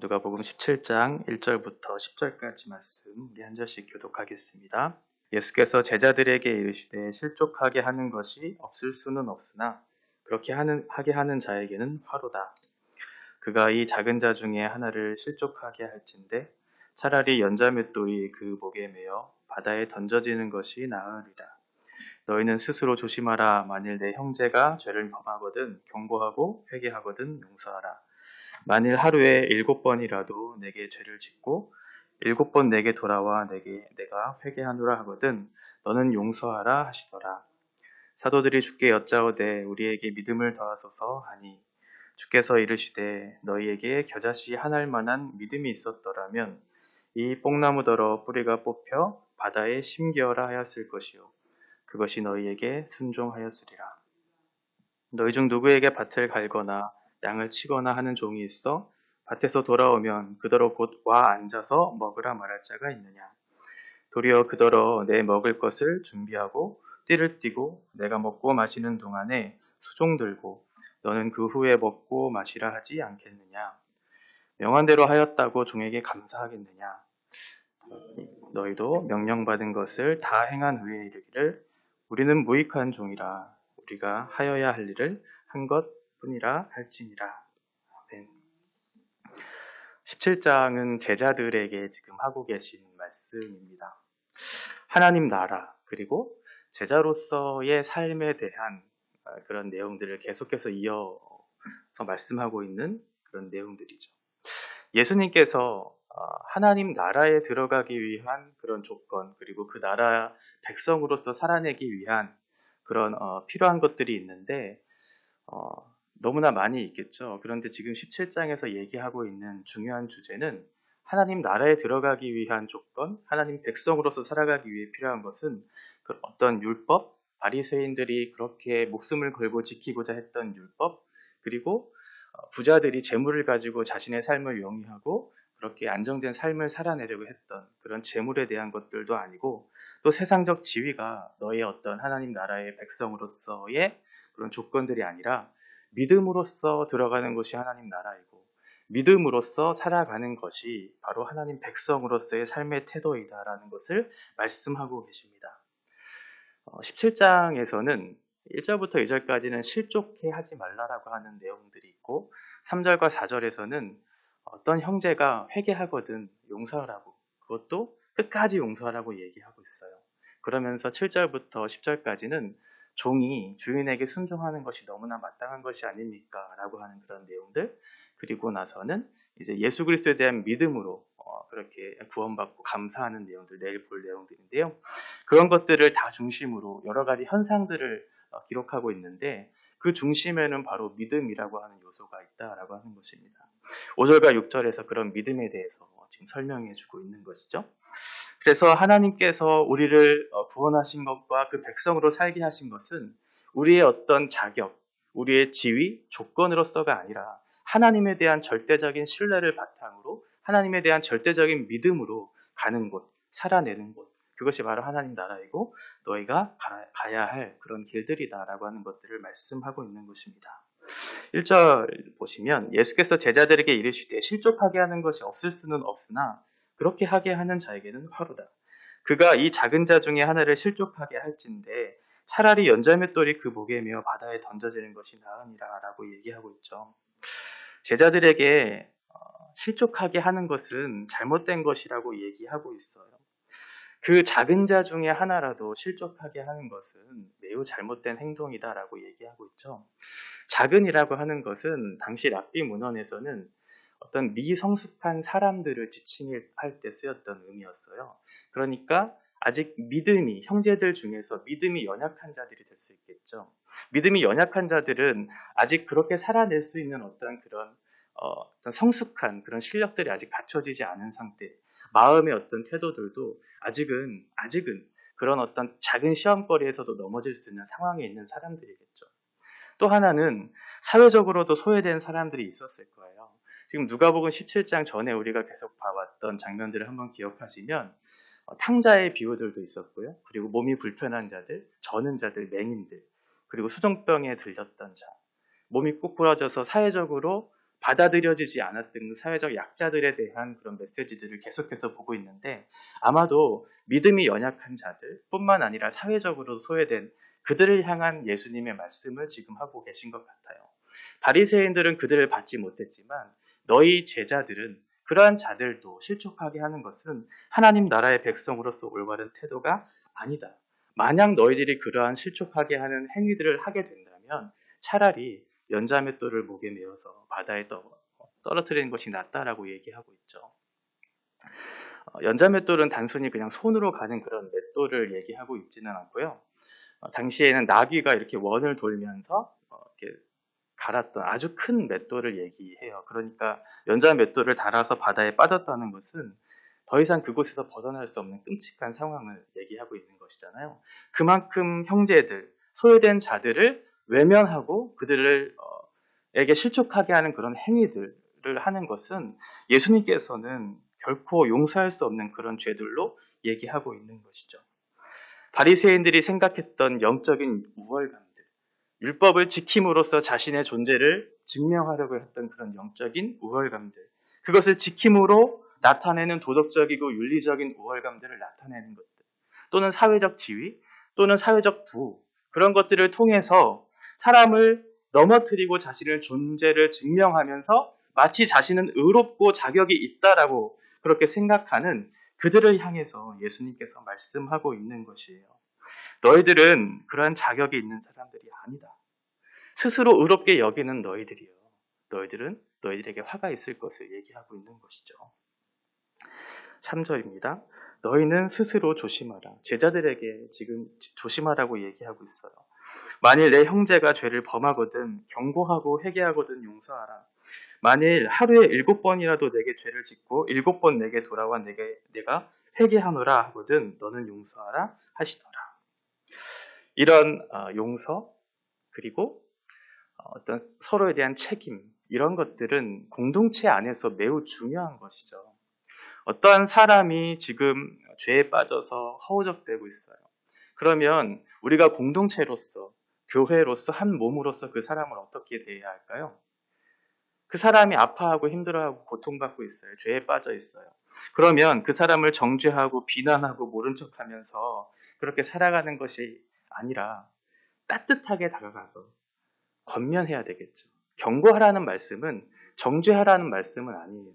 누가복음 17장 1절부터 10절까지 말씀 우리 한 절씩 교독하겠습니다. 예수께서 제자들에게 이르시되 실족하게 하는 것이 없을 수는 없으나 그렇게 하게 하는 자에게는 화로다. 그가 이 작은 자 중에 하나를 실족하게 할진대 차라리 연자맷돌이 그 목에 매어 바다에 던져지는 것이 나으리라. 너희는 스스로 조심하라. 만일 내 형제가 죄를 범하거든 경고하고 회개하거든 용서하라. 만일 하루에 7번이라도 내게 죄를 짓고 7번 내게 돌아와 내가 회개하노라 하거든 너는 용서하라 하시더라. 사도들이 주께 여짜오되 우리에게 믿음을 더하소서 하니 주께서 이르시되 너희에게 겨자씨 한 알만한 믿음이 있었더라면 이 뽕나무더러 뿌리가 뽑혀 바다에 심기어라 하였을 것이요 그것이 너희에게 순종하였으리라. 너희 중 누구에게 밭을 갈거나 양을 치거나 하는 종이 있어 밭에서 돌아오면 그더러 곧 와 앉아서 먹으라 말할 자가 있느냐. 도리어 그더러 내 먹을 것을 준비하고 띠를 띠고 내가 먹고 마시는 동안에 수종 들고 너는 그 후에 먹고 마시라 하지 않겠느냐. 명한대로 하였다고 종에게 감사하겠느냐. 너희도 명령받은 것을 다 행한 후에 이르기를 우리는 무익한 종이라 우리가 하여야 할 일을 한 것뿐이라 할지니라. 아멘. 17장은 제자들에게 지금 하고 계신 말씀입니다. 하나님 나라 그리고 제자로서의 삶에 대한 그런 내용들을 계속해서 이어서 말씀하고 있는 그런 내용들이죠. 예수님께서 하나님 나라에 들어가기 위한 그런 조건 그리고 그 나라 백성으로서 살아내기 위한 그런 필요한 것들이 있는데 너무나 많이 있겠죠. 그런데 지금 17장에서 얘기하고 있는 중요한 주제는 하나님 나라에 들어가기 위한 조건, 하나님 백성으로서 살아가기 위해 필요한 것은 그 어떤 율법, 바리새인들이 그렇게 목숨을 걸고 지키고자 했던 율법, 그리고 부자들이 재물을 가지고 자신의 삶을 영위하고 그렇게 안정된 삶을 살아내려고 했던 그런 재물에 대한 것들도 아니고 또 세상적 지위가 너의 어떤 하나님 나라의 백성으로서의 그런 조건들이 아니라 믿음으로써 들어가는 것이 하나님 나라이고 믿음으로써 살아가는 것이 바로 하나님 백성으로서의 삶의 태도이다라는 것을 말씀하고 계십니다. 17장에서는 1절부터 2절까지는 실족해 하지 말라라고 하는 내용들이 있고 3절과 4절에서는 어떤 형제가 회개하거든 용서하라고 그것도 끝까지 용서하라고 얘기하고 있어요. 그러면서 7절부터 10절까지는 종이 주인에게 순종하는 것이 너무나 마땅한 것이 아닙니까? 라고 하는 그런 내용들 그리고 나서는 이제 예수 그리스도에 대한 믿음으로 그렇게 구원받고 감사하는 내용들 내일 볼 내용들인데요. 그런 것들을 다 중심으로 여러 가지 현상들을 기록하고 있는데 그 중심에는 바로 믿음이라고 하는 요소가 있다라고 하는 것입니다. 5절과 6절에서 그런 믿음에 대해서 지금 설명해 주고 있는 것이죠. 그래서 하나님께서 우리를 구원하신 것과 그 백성으로 살게 하신 것은 우리의 어떤 자격, 우리의 지위, 조건으로서가 아니라 하나님에 대한 절대적인 신뢰를 바탕으로 하나님에 대한 절대적인 믿음으로 가는 곳, 살아내는 곳, 그것이 바로 하나님 나라이고 너희가 가야 할 그런 길들이다라고 하는 것들을 말씀하고 있는 것입니다. 1절 보시면 예수께서 제자들에게 이르시되 실족하게 하는 것이 없을 수는 없으나 그렇게 하게 하는 자에게는 화로다. 그가 이 작은 자 중에 하나를 실족하게 할진대 차라리 연자맷돌이 그 목에 매어 바다에 던져지는 것이 나으니라 라고 얘기하고 있죠. 제자들에게 실족하게 하는 것은 잘못된 것이라고 얘기하고 있어요. 그 작은 자 중에 하나라도 실족하게 하는 것은 매우 잘못된 행동이다라고 얘기하고 있죠. 작은이라고 하는 것은 당시 랍비 문헌에서는 어떤 미성숙한 사람들을 지칭할 때 쓰였던 의미였어요. 그러니까 아직 믿음이 형제들 중에서 믿음이 연약한 자들이 될 수 있겠죠. 믿음이 연약한 자들은 아직 그렇게 살아낼 수 있는 어떤 그런 어떤 성숙한 그런 실력들이 아직 갖춰지지 않은 상태, 마음의 어떤 태도들도 아직은 그런 어떤 작은 시험거리에서도 넘어질 수 있는 상황에 있는 사람들이겠죠. 또 하나는 사회적으로도 소외된 사람들이 있었을 거예요. 지금 누가복음 17장 전에 우리가 계속 봐왔던 장면들을 한번 기억하시면 탕자의 비유들도 있었고요. 그리고 몸이 불편한 자들, 저는 자들, 맹인들, 그리고 수종병에 들렸던 자, 몸이 꼭 부러져서 사회적으로 받아들여지지 않았던 사회적 약자들에 대한 그런 메시지들을 계속해서 보고 있는데, 아마도 믿음이 연약한 자들뿐만 아니라 사회적으로 소외된 그들을 향한 예수님의 말씀을 지금 하고 계신 것 같아요. 바리새인들은 그들을 받지 못했지만 너희 제자들은 그러한 자들도 실족하게 하는 것은 하나님 나라의 백성으로서 올바른 태도가 아니다. 만약 너희들이 그러한 실족하게 하는 행위들을 하게 된다면 차라리 연자맷돌을 목에 메어서 바다에 떨어뜨리는 것이 낫다라고 얘기하고 있죠. 연자맷돌은 단순히 그냥 손으로 가는 그런 맷돌을 얘기하고 있지는 않고요. 당시에는 나귀가 이렇게 원을 돌면서 이렇게 갈았던 아주 큰 맷돌을 얘기해요. 그러니까 연자맷돌을 달아서 바다에 빠졌다는 것은 더 이상 그곳에서 벗어날 수 없는 끔찍한 상황을 얘기하고 있는 것이잖아요. 그만큼 형제들, 소외된 자들을 외면하고 그들을 에게 실족하게 하는 그런 행위들을 하는 것은 예수님께서는 결코 용서할 수 없는 그런 죄들로 얘기하고 있는 것이죠. 바리새인들이 생각했던 영적인 우월감들, 율법을 지킴으로써 자신의 존재를 증명하려고 했던 그런 영적인 우월감들, 그것을 지킴으로 나타내는 도덕적이고 윤리적인 우월감들을 나타내는 것들, 또는 사회적 지위, 또는 사회적 부, 그런 것들을 통해서 사람을 넘어뜨리고 자신의 존재를 증명하면서 마치 자신은 의롭고 자격이 있다라고 그렇게 생각하는 그들을 향해서 예수님께서 말씀하고 있는 것이에요. 너희들은 그러한 자격이 있는 사람들이 아니다. 스스로 의롭게 여기는 너희들이요. 너희들은 너희들에게 화가 있을 것을 얘기하고 있는 것이죠. 3절입니다. 너희는 스스로 조심하라. 제자들에게 지금 조심하라고 얘기하고 있어요. 만일 내 형제가 죄를 범하거든 경고하고 회개하거든 용서하라. 만일 하루에 7번이라도 내게 죄를 짓고 7번 내게 돌아와 내가 회개하노라 하거든 너는 용서하라 하시더라. 이런 용서 그리고 어떤 서로에 대한 책임 이런 것들은 공동체 안에서 매우 중요한 것이죠. 어떠한 사람이 지금 죄에 빠져서 허우적대고 있어요. 그러면 우리가 공동체로서 교회로서 한 몸으로서 그 사람을 어떻게 대해야 할까요? 그 사람이 아파하고 힘들어하고 고통받고 있어요. 죄에 빠져 있어요. 그러면 그 사람을 정죄하고 비난하고 모른 척하면서 그렇게 살아가는 것이 아니라 따뜻하게 다가가서 권면해야 되겠죠. 경고하라는 말씀은 정죄하라는 말씀은 아니에요.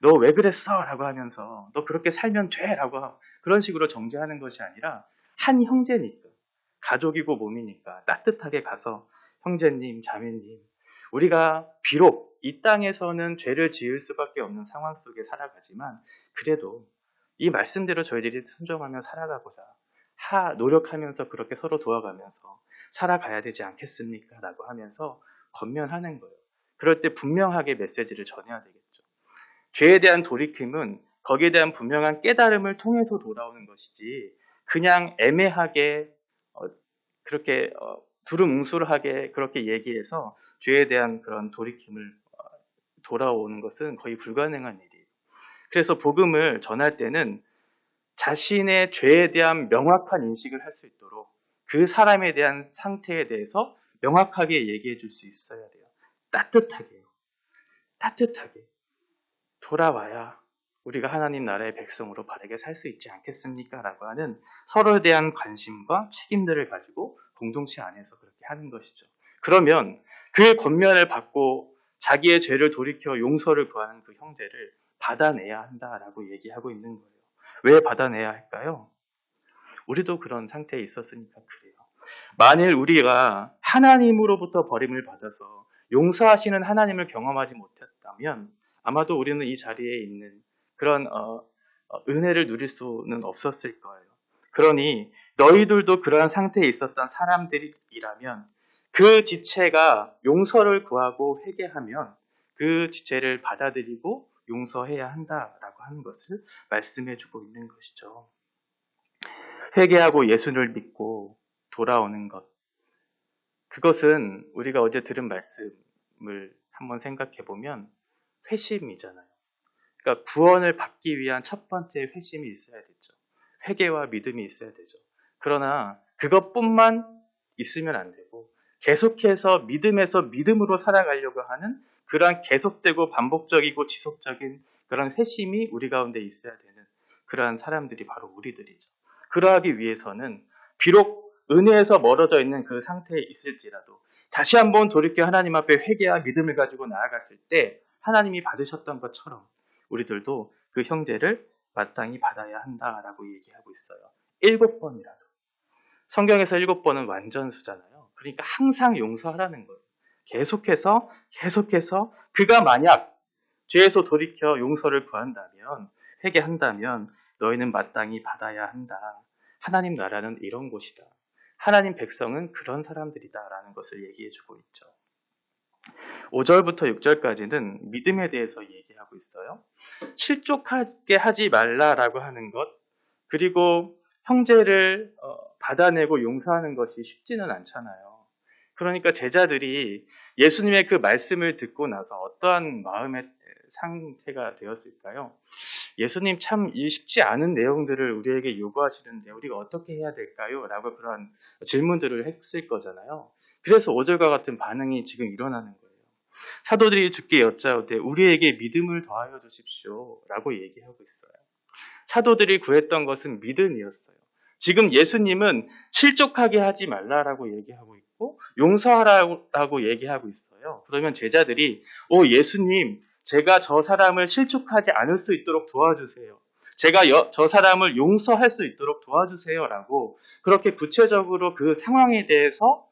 너 왜 그랬어? 라고 하면서 너 그렇게 살면 돼? 라고 그런 식으로 정죄하는 것이 아니라 한 형제니까 가족이고 몸이니까 따뜻하게 가서 형제님, 자매님 우리가 비록 이 땅에서는 죄를 지을 수밖에 없는 상황 속에 살아가지만 그래도 이 말씀대로 저희들이 순종하며 살아가고자 노력하면서 그렇게 서로 도와가면서 살아가야 되지 않겠습니까? 라고 하면서 권면하는 거예요. 그럴 때 분명하게 메시지를 전해야 되겠죠. 죄에 대한 돌이킴은 거기에 대한 분명한 깨달음을 통해서 돌아오는 것이지 그냥 애매하게 그렇게 두루뭉술하게 그렇게 얘기해서 죄에 대한 그런 돌이킴을 돌아오는 것은 거의 불가능한 일이에요. 그래서 복음을 전할 때는 자신의 죄에 대한 명확한 인식을 할 수 있도록 그 사람에 대한 상태에 대해서 명확하게 얘기해 줄 수 있어야 돼요. 따뜻하게 돌아와야 우리가 하나님 나라의 백성으로 바르게 살 수 있지 않겠습니까? 라고 하는 서로에 대한 관심과 책임들을 가지고 공동체 안에서 그렇게 하는 것이죠. 그러면 그 권면을 받고 자기의 죄를 돌이켜 용서를 구하는 그 형제를 받아내야 한다라고 얘기하고 있는 거예요. 왜 받아내야 할까요? 우리도 그런 상태에 있었으니까 그래요. 만일 우리가 하나님으로부터 버림을 받아서 용서하시는 하나님을 경험하지 못했다면 아마도 우리는 이 자리에 있는 그런 은혜를 누릴 수는 없었을 거예요. 그러니 너희들도 그러한 상태에 있었던 사람들이라면 그 지체가 용서를 구하고 회개하면 그 지체를 받아들이고 용서해야 한다라고 하는 것을 말씀해주고 있는 것이죠. 회개하고 예수를 믿고 돌아오는 것. 그것은 우리가 어제 들은 말씀을 한번 생각해 보면 회심이잖아요. 그러니까 구원을 받기 위한 첫 번째 회심이 있어야 되죠. 회개와 믿음이 있어야 되죠. 그러나 그것뿐만 있으면 안 되고 계속해서 믿음에서 믿음으로 살아가려고 하는 그러한 계속되고 반복적이고 지속적인 그런 회심이 우리 가운데 있어야 되는 그러한 사람들이 바로 우리들이죠. 그러하기 위해서는 비록 은혜에서 멀어져 있는 그 상태에 있을지라도 다시 한번 돌이켜 하나님 앞에 회개와 믿음을 가지고 나아갔을 때 하나님이 받으셨던 것처럼 우리들도 그 형제를 마땅히 받아야 한다라고 얘기하고 있어요. 7번이라도. 성경에서 7번은 완전수잖아요. 그러니까 항상 용서하라는 거예요. 계속해서 그가 만약 죄에서 돌이켜 용서를 구한다면, 회개한다면 너희는 마땅히 받아야 한다. 하나님 나라는 이런 곳이다. 하나님 백성은 그런 사람들이다라는 것을 얘기해주고 있죠. 5절부터 6절까지는 믿음에 대해서 얘기하고 있어요. 실족하게 하지 말라라고 하는 것, 그리고 형제를 받아내고 용서하는 것이 쉽지는 않잖아요. 그러니까 제자들이 예수님의 그 말씀을 듣고 나서 어떠한 마음의 상태가 되었을까요? 예수님 참 이 쉽지 않은 내용들을 우리에게 요구하시는데 우리가 어떻게 해야 될까요? 라고 그런 질문들을 했을 거잖아요. 그래서 5절과 같은 반응이 지금 일어나는 거예요. 사도들이 주께 여짜오되 우리에게 믿음을 더하여 주십시오 라고 얘기하고 있어요. 사도들이 구했던 것은 믿음이었어요. 지금 예수님은 실족하게 하지 말라라고 얘기하고 있고 용서하라고 얘기하고 있어요. 그러면 제자들이 예수님 제가 저 사람을 실족하지 않을 수 있도록 도와주세요. 제가 저 사람을 용서할 수 있도록 도와주세요라고 그렇게 구체적으로 그 상황에 대해서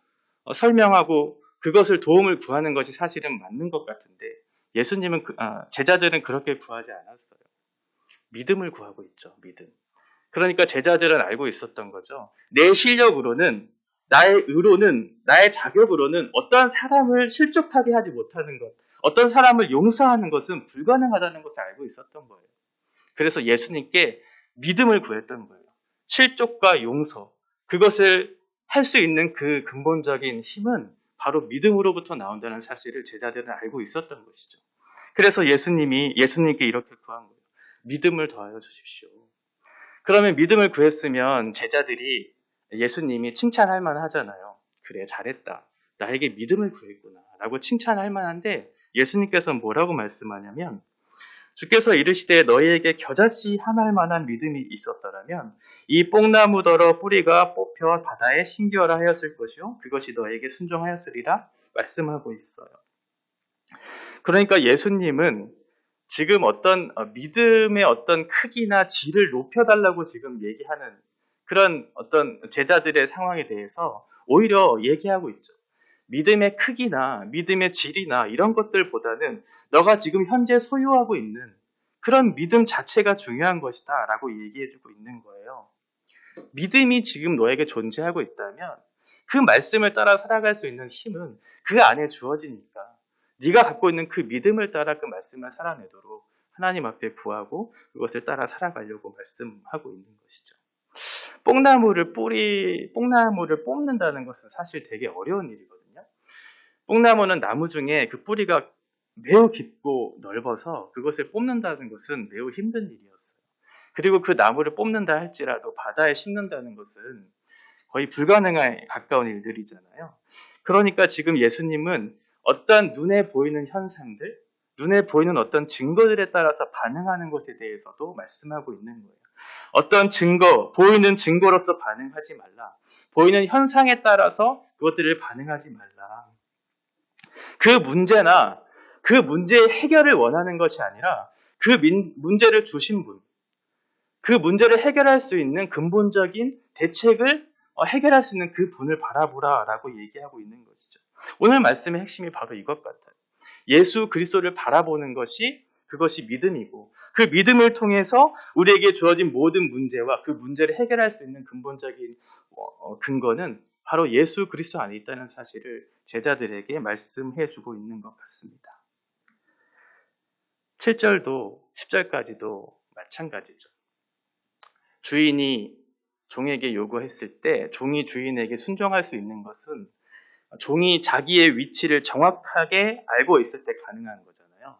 설명하고 그것을 도움을 구하는 것이 사실은 맞는 것 같은데 예수님은 제자들은 그렇게 구하지 않았어요. 믿음을 구하고 있죠. 믿음. 그러니까 제자들은 알고 있었던 거죠. 내 실력으로는 나의 의로는 나의 자격으로는 어떠한 사람을 실족하게 하지 못하는 것, 어떤 사람을 용서하는 것은 불가능하다는 것을 알고 있었던 거예요. 그래서 예수님께 믿음을 구했던 거예요. 실족과 용서, 그것을 할 수 있는 그 근본적인 힘은 바로 믿음으로부터 나온다는 사실을 제자들은 알고 있었던 것이죠. 그래서 예수님께 이렇게 구한 거예요. 믿음을 더하여 주십시오. 그러면 믿음을 구했으면 제자들이 예수님이 칭찬할 만하잖아요. 그래, 잘했다. 나에게 믿음을 구했구나. 라고 칭찬할 만한데 예수님께서 뭐라고 말씀하냐면 주께서 이르시되 너희에게 겨자씨 하나할 만한 믿음이 있었더라면 이 뽕나무더러 뿌리가 뽑혀 바다에 심겨라 하였을 것이요 그것이 너희에게 순종하였으리라 말씀하고 있어요. 그러니까 예수님은 지금 어떤 믿음의 어떤 크기나 질을 높여달라고 지금 얘기하는 그런 어떤 제자들의 상황에 대해서 오히려 얘기하고 있죠. 믿음의 크기나 믿음의 질이나 이런 것들보다는 너가 지금 현재 소유하고 있는 그런 믿음 자체가 중요한 것이다 라고 얘기해주고 있는 거예요. 믿음이 지금 너에게 존재하고 있다면 그 말씀을 따라 살아갈 수 있는 힘은 그 안에 주어지니까 네가 갖고 있는 그 믿음을 따라 그 말씀을 살아내도록 하나님 앞에 구하고 그것을 따라 살아가려고 말씀하고 있는 것이죠. 뽕나무를 뽑는다는 것은 사실 되게 어려운 일이거든요. 뽕나무는 나무 중에 그 뿌리가 매우 깊고 넓어서 그것을 뽑는다는 것은 매우 힘든 일이었어요. 그리고 그 나무를 뽑는다 할지라도 바다에 심는다는 것은 거의 불가능에 가까운 일들이잖아요. 그러니까 지금 예수님은 어떤 눈에 보이는 현상들, 눈에 보이는 어떤 증거들에 따라서 반응하는 것에 대해서도 말씀하고 있는 거예요. 어떤 증거, 보이는 증거로서 반응하지 말라. 보이는 현상에 따라서 그것들을 반응하지 말라. 그 문제나 그 문제의 해결을 원하는 것이 아니라 그 문제를 주신 분, 그 문제를 해결할 수 있는 근본적인 대책을 해결할 수 있는 그 분을 바라보라라고 얘기하고 있는 것이죠. 오늘 말씀의 핵심이 바로 이것 같아요. 예수 그리스도를 바라보는 것이 그것이 믿음이고 그 믿음을 통해서 우리에게 주어진 모든 문제와 그 문제를 해결할 수 있는 근본적인 근거는 바로 예수 그리스도 안에 있다는 사실을 제자들에게 말씀해 주고 있는 것 같습니다. 7절도 10절까지도 마찬가지죠. 주인이 종에게 요구했을 때 종이 주인에게 순종할 수 있는 것은 종이 자기의 위치를 정확하게 알고 있을 때 가능한 거잖아요.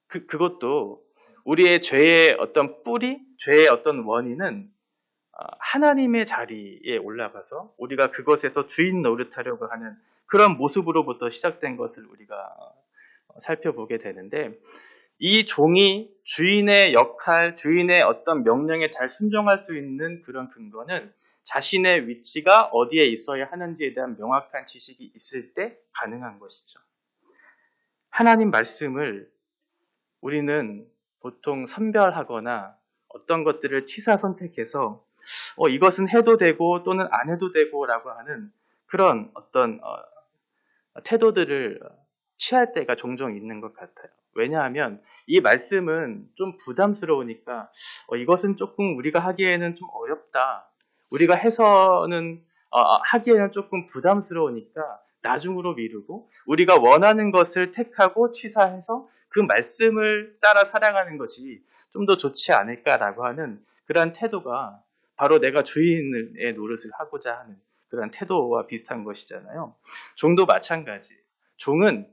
그것도 우리의 죄의 어떤 뿌리, 죄의 어떤 원인은 하나님의 자리에 올라가서 우리가 그것에서 주인 노릇하려고 하는 그런 모습으로부터 시작된 것을 우리가 살펴보게 되는데, 이 종이 주인의 역할, 주인의 어떤 명령에 잘 순종할 수 있는 그런 근거는 자신의 위치가 어디에 있어야 하는지에 대한 명확한 지식이 있을 때 가능한 것이죠. 하나님 말씀을 우리는 보통 선별하거나 어떤 것들을 취사 선택해서 이것은 해도 되고 또는 안 해도 되고 라고 하는 그런 어떤 태도들을 취할 때가 종종 있는 것 같아요. 왜냐하면 이 말씀은 좀 부담스러우니까 이것은 조금 우리가 하기에는 좀 어렵다. 우리가 해서는 하기에는 조금 부담스러우니까 나중으로 미루고 우리가 원하는 것을 택하고 취사해서 그 말씀을 따라 살아가는 것이 좀 더 좋지 않을까라고 하는 그러한 태도가 바로 내가 주인의 노릇을 하고자 하는 그런 태도와 비슷한 것이잖아요. 종도 마찬가지. 종은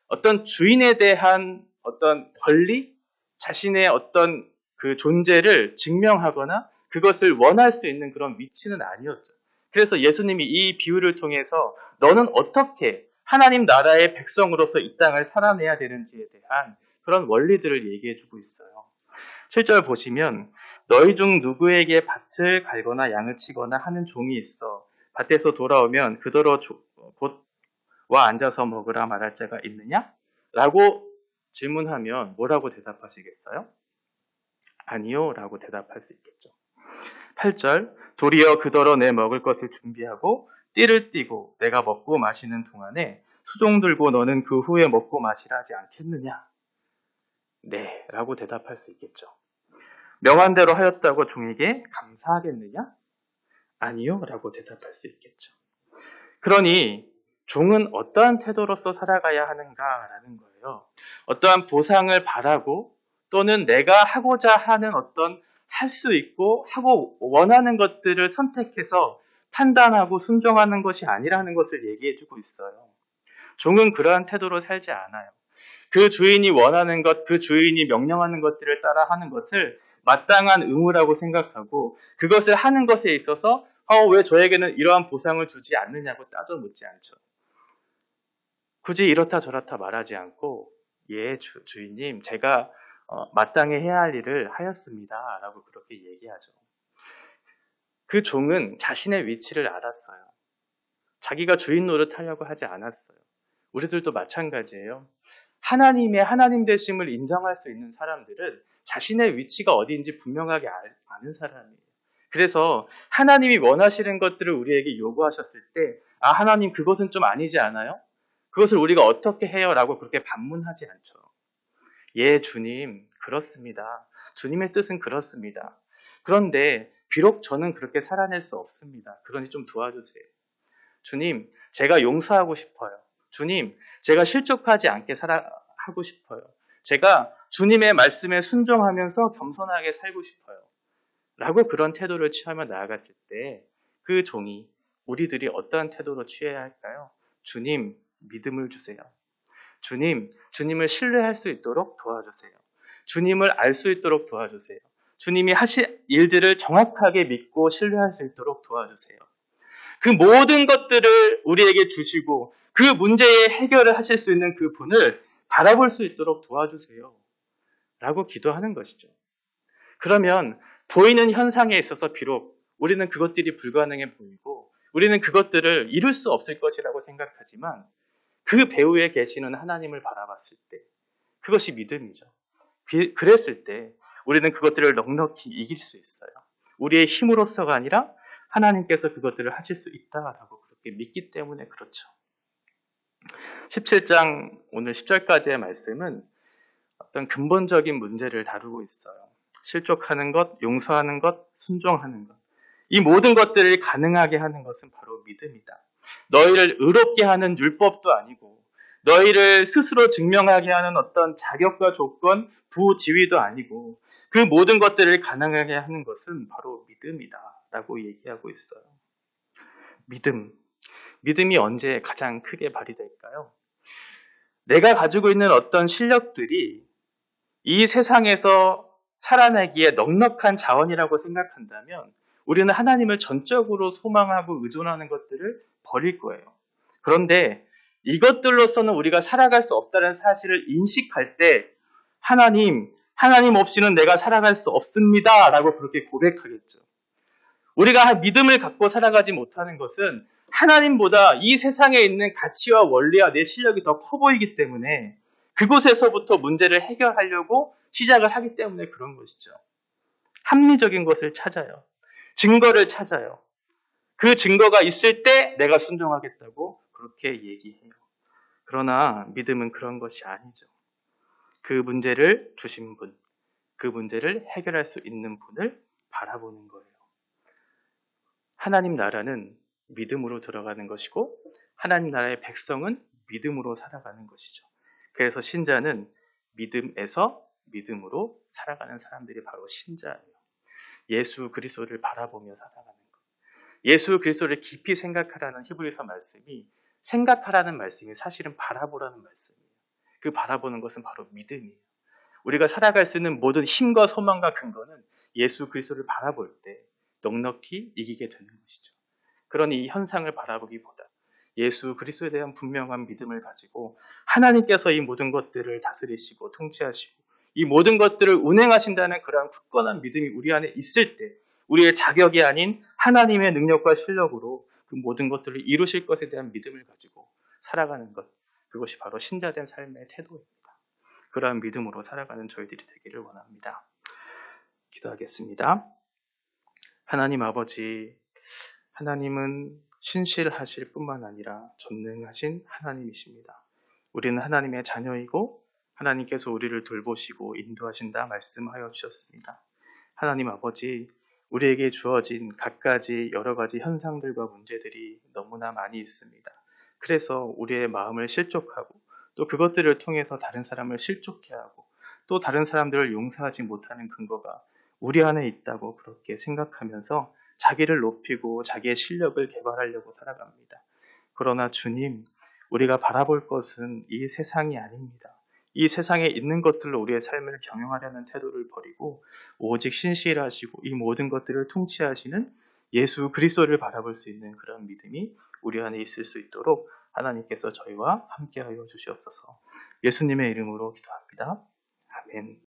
어떤 주인에 대한 어떤 권리, 자신의 어떤 그 존재를 증명하거나 그것을 원할 수 있는 그런 위치는 아니었죠. 그래서 예수님이 이 비유를 통해서 너는 어떻게 하나님 나라의 백성으로서 이 땅을 살아내야 되는지에 대한 그런 원리들을 얘기해주고 있어요. 7절 보시면 너희 중 누구에게 밭을 갈거나 양을 치거나 하는 종이 있어 밭에서 돌아오면 그더러 곧 와 앉아서 먹으라 말할 자가 있느냐? 라고 질문하면 뭐라고 대답하시겠어요? 아니요 라고 대답할 수 있겠죠. 8절 도리어 그더러 내 먹을 것을 준비하고 띠를 띠고 내가 먹고 마시는 동안에 수종 들고 너는 그 후에 먹고 마시라 하지 않겠느냐? 네 라고 대답할 수 있겠죠. 명한 대로 하였다고 종에게 감사하겠느냐? 아니요 라고 대답할 수 있겠죠. 그러니 종은 어떠한 태도로서 살아가야 하는가라는 거예요. 어떠한 보상을 바라고 또는 내가 하고자 하는 어떤 할 수 있고 하고 원하는 것들을 선택해서 판단하고 순종하는 것이 아니라는 것을 얘기해주고 있어요. 종은 그러한 태도로 살지 않아요. 그 주인이 원하는 것, 그 주인이 명령하는 것들을 따라 하는 것을 마땅한 의무라고 생각하고 그것을 하는 것에 있어서 왜 저에게는 이러한 보상을 주지 않느냐고 따져 묻지 않죠. 굳이 이렇다 저렇다 말하지 않고 예 주인님 제가 마땅히 해야 할 일을 하였습니다 라고 그렇게 얘기하죠. 그 종은 자신의 위치를 알았어요. 자기가 주인 노릇하려고 하지 않았어요. 우리들도 마찬가지예요. 하나님의 하나님 되심을 인정할 수 있는 사람들은 자신의 위치가 어디인지 분명하게 아는 사람이에요. 그래서 하나님이 원하시는 것들을 우리에게 요구하셨을 때 하나님 그것은 좀 아니지 않아요? 그것을 우리가 어떻게 해요? 라고 그렇게 반문하지 않죠. 예, 주님, 그렇습니다. 주님의 뜻은 그렇습니다. 그런데 비록 저는 그렇게 살아낼 수 없습니다. 그러니 좀 도와주세요. 주님, 제가 용서하고 싶어요. 주님, 제가 실족하지 않게 하고 싶어요. 제가 주님의 말씀에 순종하면서 겸손하게 살고 싶어요. 라고 그런 태도를 취하며 나아갔을 때 그 종이 우리들이 어떠한 태도로 취해야 할까요? 주님, 믿음을 주세요. 주님, 주님을 신뢰할 수 있도록 도와주세요. 주님을 알 수 있도록 도와주세요. 주님이 하실 일들을 정확하게 믿고 신뢰할 수 있도록 도와주세요. 그 모든 것들을 우리에게 주시고 그 문제의 해결을 하실 수 있는 그 분을 바라볼 수 있도록 도와주세요. 라고 기도하는 것이죠. 그러면 보이는 현상에 있어서 비록 우리는 그것들이 불가능해 보이고 우리는 그것들을 이룰 수 없을 것이라고 생각하지만 그 배후에 계시는 하나님을 바라봤을 때 그것이 믿음이죠. 그랬을 때 우리는 그것들을 넉넉히 이길 수 있어요. 우리의 힘으로서가 아니라 하나님께서 그것들을 하실 수 있다라고 그렇게 믿기 때문에 그렇죠. 17장 오늘 10절까지의 말씀은 어떤 근본적인 문제를 다루고 있어요. 실족하는 것, 용서하는 것, 순종하는 것. 이 모든 것들을 가능하게 하는 것은 바로 믿음이다. 너희를 의롭게 하는 율법도 아니고 너희를 스스로 증명하게 하는 어떤 자격과 조건, 부지위도 아니고 그 모든 것들을 가능하게 하는 것은 바로 믿음이다 라고 얘기하고 있어요. 믿음이 언제 가장 크게 발휘될까요? 내가 가지고 있는 어떤 실력들이 이 세상에서 살아내기에 넉넉한 자원이라고 생각한다면 우리는 하나님을 전적으로 소망하고 의존하는 것들을 버릴 거예요. 그런데 이것들로서는 우리가 살아갈 수 없다는 사실을 인식할 때 하나님 없이는 내가 살아갈 수 없습니다. 라고 그렇게 고백하겠죠. 우리가 믿음을 갖고 살아가지 못하는 것은 하나님보다 이 세상에 있는 가치와 원리와 내 실력이 더 커 보이기 때문에 그곳에서부터 문제를 해결하려고 시작을 하기 때문에 그런 것이죠. 합리적인 것을 찾아요. 증거를 찾아요. 그 증거가 있을 때 내가 순종하겠다고 그렇게 얘기해요. 그러나 믿음은 그런 것이 아니죠. 그 문제를 주신 분, 그 문제를 해결할 수 있는 분을 바라보는 거예요. 하나님 나라는 믿음으로 들어가는 것이고 하나님 나라의 백성은 믿음으로 살아가는 것이죠. 그래서 신자는 믿음에서 믿음으로 살아가는 사람들이 바로 신자예요. 예수 그리스도를 바라보며 살아가는 것. 예수 그리스도를 깊이 생각하라는 히브리서 말씀이 생각하라는 말씀이 사실은 바라보라는 말씀이에요. 그 바라보는 것은 바로 믿음이에요. 우리가 살아갈 수 있는 모든 힘과 소망과 근거는 예수 그리스도를 바라볼 때 넉넉히 이기게 되는 것이죠. 그러니 이 현상을 바라보기보다 예수 그리스도에 대한 분명한 믿음을 가지고 하나님께서 이 모든 것들을 다스리시고 통치하시고 이 모든 것들을 운행하신다는 그러한 굳건한 믿음이 우리 안에 있을 때 우리의 자격이 아닌 하나님의 능력과 실력으로 그 모든 것들을 이루실 것에 대한 믿음을 가지고 살아가는 것, 그것이 바로 신자된 삶의 태도입니다. 그러한 믿음으로 살아가는 저희들이 되기를 원합니다. 기도하겠습니다. 하나님 아버지, 하나님은 신실하실 뿐만 아니라 전능하신 하나님이십니다. 우리는 하나님의 자녀이고 하나님께서 우리를 돌보시고 인도하신다 말씀하여 주셨습니다. 하나님 아버지, 우리에게 주어진 갖가지 여러 가지 현상들과 문제들이 너무나 많이 있습니다. 그래서 우리의 마음을 실족하고 또 그것들을 통해서 다른 사람을 실족해 하고 또 다른 사람들을 용서하지 못하는 근거가 우리 안에 있다고 그렇게 생각하면서 자기를 높이고 자기의 실력을 개발하려고 살아갑니다. 그러나 주님, 우리가 바라볼 것은 이 세상이 아닙니다. 이 세상에 있는 것들로 우리의 삶을 경영하려는 태도를 버리고 오직 신실하시고 이 모든 것들을 통치하시는 예수 그리스도를 바라볼 수 있는 그런 믿음이 우리 안에 있을 수 있도록 하나님께서 저희와 함께하여 주시옵소서. 예수님의 이름으로 기도합니다. 아멘.